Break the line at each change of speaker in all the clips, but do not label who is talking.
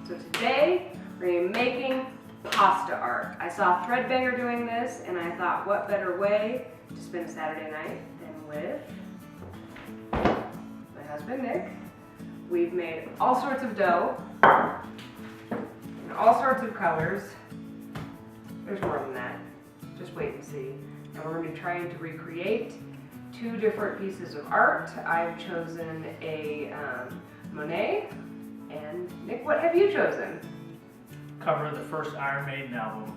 So today we're going to be making pasta art. I saw ThreadBanger doing this and I thought what better way to spend a Saturday night than with my husband Nick. We've made all sorts of dough in all sorts of colors. There's more than that. Just wait and see. And we're going to be trying to recreate two different pieces of art. I've chosen a Monet. And Nick, what have you chosen?
Cover of the first Iron Maiden album.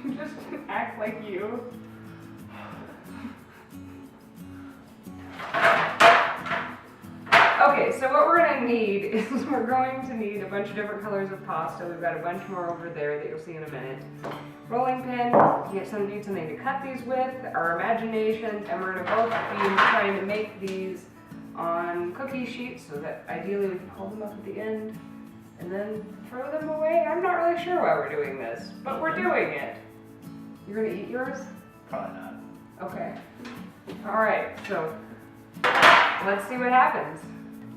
You just act like you. Okay, so what we're going to need is we're going to need a bunch of different colors of pasta. We've got a bunch more over there that you'll see in a minute. Rolling pin, need something to cut these with, our imaginations, and we're going to both be trying to make these on cookie sheets so that ideally we can hold them up at the end and then throw them away. I'm not really sure why we're doing this, but we're doing it. You're going to eat yours?
Probably not.
Okay. All right, so let's see what happens.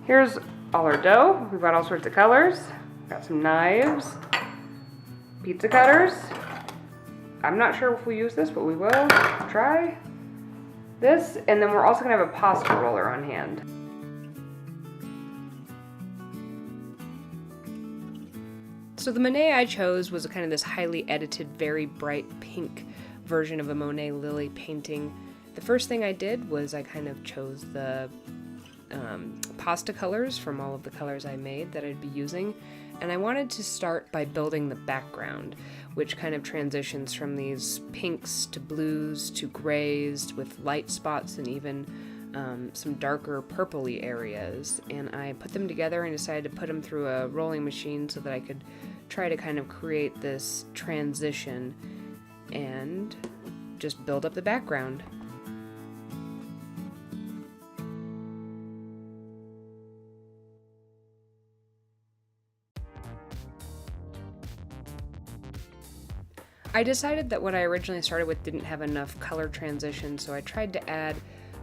Here's all our dough. We've got all sorts of colors. Got some knives, pizza cutters. I'm not sure if we use this, but we will try this. And then we're also gonna have a pasta roller on hand. So the Monet I chose was kind of this highly edited, very bright pink version of a Monet lily painting. The first thing I did was I kind of chose the pasta colors from all of the colors I made that I'd be using, and I wanted to start by building the background, which kind of transitions from these pinks to blues to grays with light spots and even some darker purpley areas. And I put them together and decided to put them through a rolling machine so that I could try to kind of create this transition and just build up the background. I decided that what I originally started with didn't have enough color transition, so I tried to add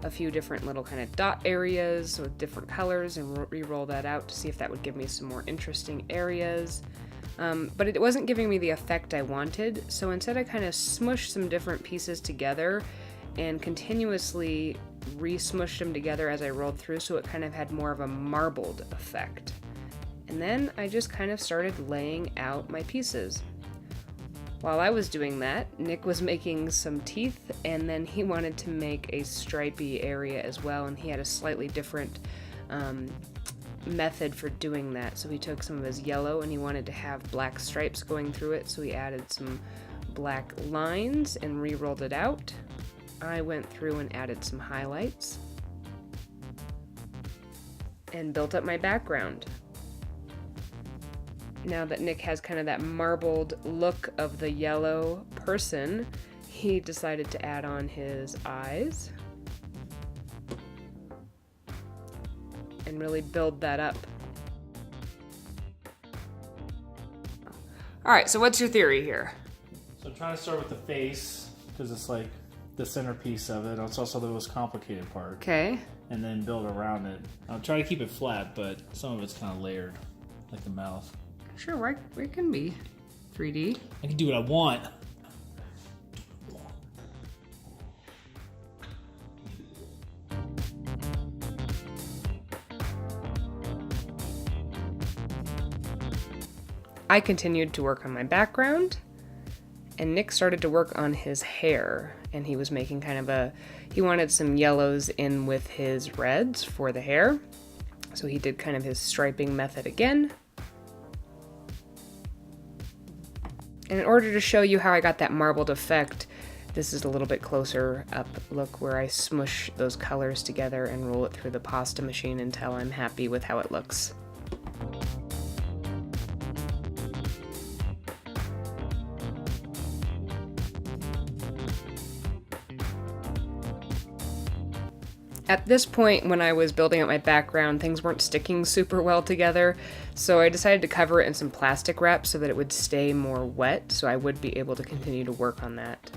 a few different little kind of dot areas with different colors and re-roll that out to see if that would give me some more interesting areas. But it wasn't giving me the effect I wanted, so instead I kind of smushed some different pieces together and continuously re-smushed them together as I rolled through, so it kind of had more of a marbled effect. And then I just kind of started laying out my pieces. While I was doing that, Nick was making some teeth, and then he wanted to make a stripy area as well, and he had a slightly different method for doing that. So he took some of his yellow and he wanted to have black stripes going through it, so he added some black lines and re-rolled it out. I went through and added some highlights and built up my background. Now that Nick has kind of that marbled look of the yellow person, he decided to add on his eyes and really build that up. All right, so what's your theory here?
So I'm trying to start with the face because it's like the centerpiece of it. It's also the most complicated part.
Okay.
And then build around it. I'll try to keep it flat, but some of it's kind of layered, like the mouth.
Sure, it can be 3D.
I can do what I want.
I continued to work on my background, and Nick started to work on his hair, and he was making kind of he wanted some yellows in with his reds for the hair, so he did kind of his striping method again. And in order to show you how I got that marbled effect, this is a little bit closer up look where I smush those colors together and roll it through the pasta machine until I'm happy with how it looks. At this point, when I was building up my background, things weren't sticking super well together, so I decided to cover it in some plastic wrap so that it would stay more wet, so I would be able to continue to work on that.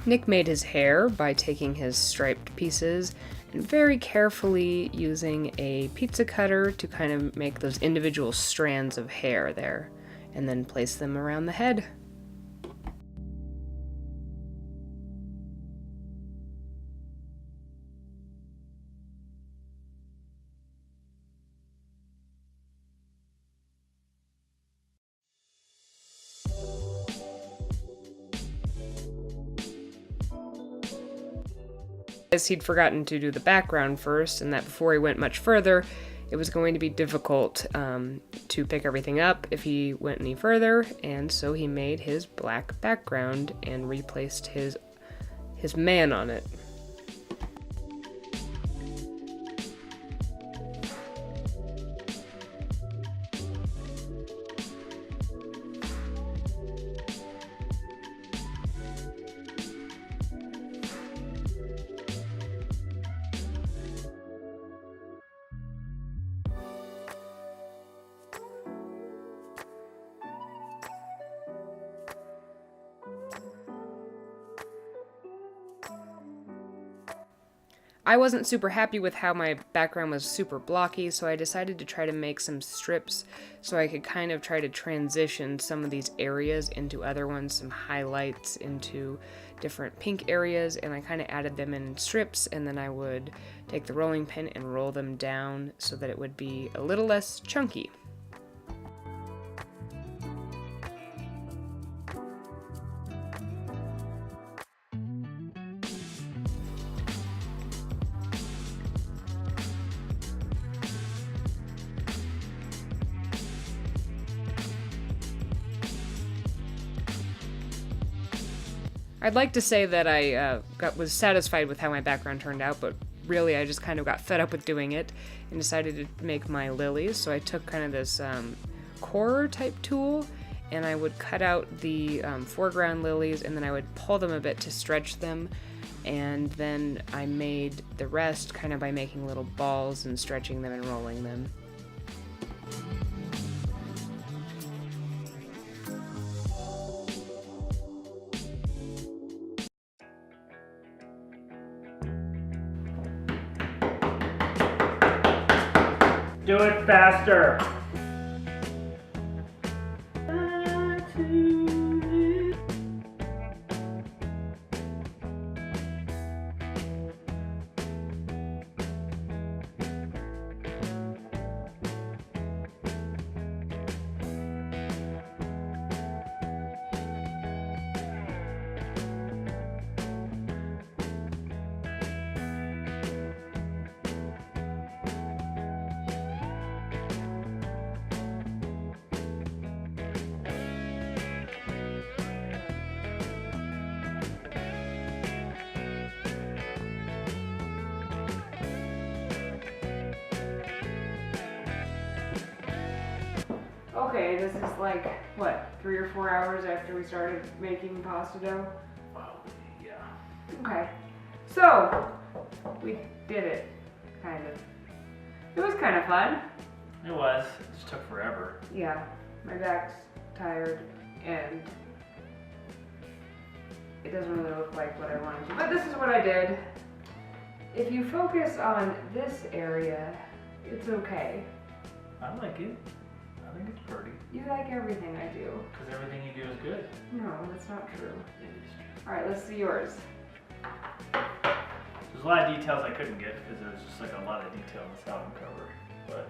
Nick made his hair by taking his striped pieces and very carefully using a pizza cutter to kind of make those individual strands of hair there, and then place them around the head. As he'd forgotten to do the background first, and that before he went much further, it was going to be difficult to pick everything up if he went any further, and so he made his black background and replaced his man on it. I wasn't super happy with how my background was super blocky, so I decided to try to make some strips so I could kind of try to transition some of these areas into other ones, some highlights into different pink areas, and I kind of added them in strips, and then I would take the rolling pin and roll them down so that it would be a little less chunky. I'd like to say that I was satisfied with how my background turned out, but really I just kind of got fed up with doing it and decided to make my lilies. So I took kind of this corer type tool, and I would cut out the foreground lilies, and then I would pull them a bit to stretch them, and then I made the rest kind of by making little balls and stretching them and rolling them.
Do it faster!
Okay, this is like, what, 3 or 4 hours after we started making pasta dough?
Oh, yeah.
Okay, so we did it, kind of. It was kind of fun.
It was. It just took forever.
Yeah, my back's tired and it doesn't really look like what I wanted to, but this is what I did. If you focus on this area, it's okay.
I like it. I think it's pretty.
You like everything I do.
Because everything you do is good.
No, that's not true.
It is true.
All right, let's see yours.
There's a lot of details I couldn't get because there was just like a lot of detail in this album cover. But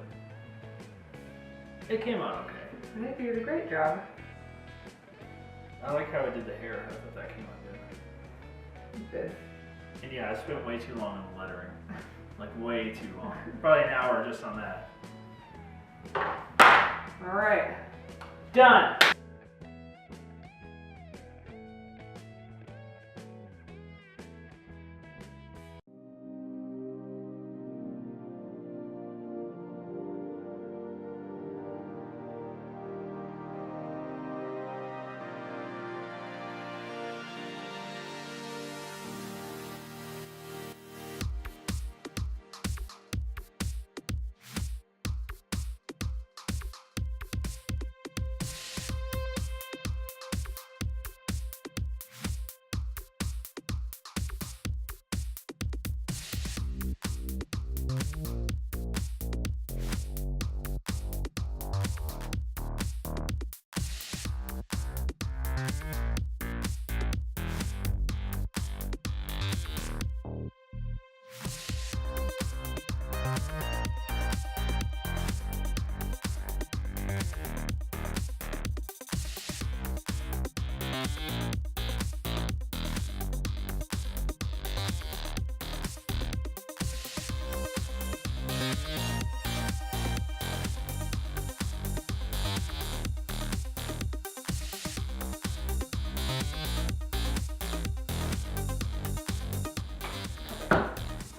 it came out okay.
I think you did a great job.
I like how I did the hair. I thought that came out good.
You did.
And yeah, I spent way too long on the lettering. Like way too long. Probably an hour just on that.
All right.
Done!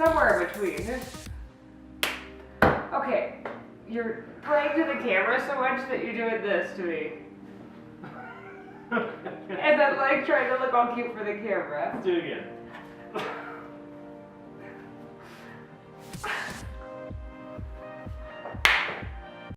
Somewhere in between. Okay, you're playing to the camera so much that you're doing this to me. And then like trying to look all cute for the camera.
Do it again.